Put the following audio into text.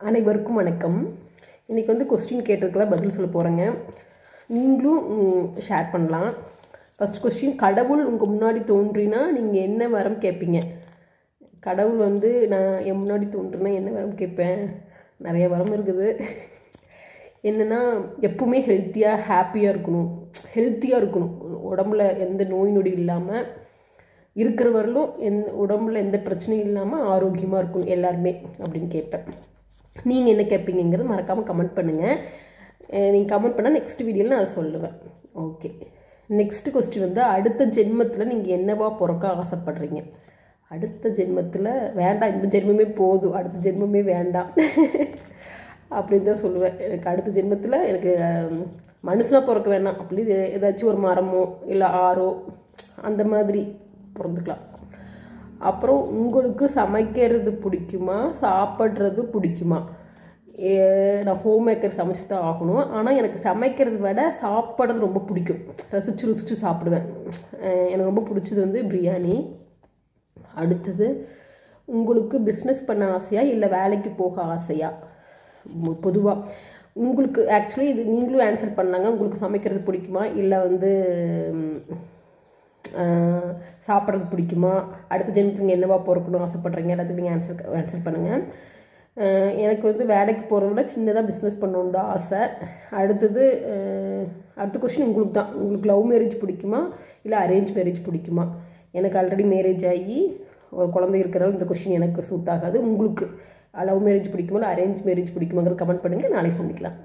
அனைவருக்கும் வணக்கம். இன்றைக்கி வந்து கொஸ்டின் கேட்டிருக்கலாம், பதில் சொல்ல போகிறேங்க. நீங்களும் ஷேர் பண்ணலாம். ஃபஸ்ட் கொஸ்டின், கடவுள் உங்கள் முன்னாடி தோன்றினா நீங்கள் என்ன வரம் கேட்பீங்க? கடவுள் வந்து நான் என் முன்னாடி தோன்றினா என்ன வரம் கேட்பேன்? நிறைய வரம் இருக்குது. என்னென்னா, எப்பவுமே ஹெல்த்தியாக ஹாப்பியாக இருக்கணும். உடம்புல எந்த நோய் நொடி இல்லாமல் இருக்கிறவர்களும் உடம்புல எந்த பிரச்சனையும் இல்லாமல் ஆரோக்கியமாக இருக்கணும் எல்லாருமே அப்படின்னு கேட்பேன். நீங்கள் என்ன கேட்பீங்கிறது மறக்காமல் கமெண்ட் பண்ணுங்கள். நீங்கள் கமெண்ட் பண்ணால் நெக்ஸ்ட் வீடியோவில் நான் அதை சொல்லுவேன். ஓகே, நெக்ஸ்ட் கொஸ்டின் வந்து, அடுத்த ஜென்மத்தில் நீங்கள் என்னவா பிறக்க ஆசைப்படுறீங்க? அடுத்த ஜென்மத்தில் வேண்டாம், இந்த ஜென்மமே போதும், அடுத்த ஜென்மமே வேண்டாம் அப்படின்னு தான் சொல்லுவேன். எனக்கு அடுத்த ஜென்மத்தில் எனக்கு மனுஷனாக பிறக்க வேண்டாம், அப்படி ஏதாச்சும் ஒரு மரமோ இல்லை ஆறோ அந்த மாதிரி பிறந்துக்கலாம். அப்புறம், உங்களுக்கு சமைக்கிறது பிடிக்குமா, சாப்பிட்றது பிடிக்குமா? நான் ஹோம் மேக்கர் சமைச்சு தான் ஆகணும். ஆனால் எனக்கு சமைக்கிறத விட சாப்பிட்றது ரொம்ப பிடிக்கும். ரசித்து சாப்பிடுவேன். எனக்கு ரொம்ப பிடிச்சது வந்து பிரியாணி. அடுத்தது, உங்களுக்கு பிஸ்னஸ் பண்ண ஆசையா இல்லை வேலைக்கு போக ஆசையா? பொதுவாக உங்களுக்கு ஆக்சுவலி இது நீங்களும் ஆன்சர் பண்ணாங்க. உங்களுக்கு சமைக்கிறது பிடிக்குமா இல்லை வந்து சாப்பிட்றது பிடிக்குமா? அடுத்த ஜென்மத்துக்கு என்னவா பிறக்கணும்னு ஆசைப்பட்றீங்க? எல்லாத்துக்கும் நீங்கள் ஆன்சர் பண்ணுங்கள். எனக்கு வந்து வேலைக்கு போகிறத விட சின்னதாக பிஸ்னஸ் பண்ணணுன்னு தான் ஆசை. அடுத்த கொஸ்டின் உங்களுக்கு தான். உங்களுக்கு லவ் மேரேஜ் பிடிக்குமா இல்லை அரேஞ்ச் மேரேஜ் பிடிக்குமா? எனக்கு ஆல்ரெடி மேரேஜ் ஆகி ஒரு குழந்தை இருக்கிறதால இந்த கொஸ்டின் எனக்கு சூட் ஆகாது. உங்களுக்கு லவ் மேரேஜ் பிடிக்குமா இல்லை அரேஞ்ச் மேரேஜ் பிடிக்குமாங்கிறது கமெண்ட் பண்ணுங்கள். நாளைக்கு சந்திக்கலாம்.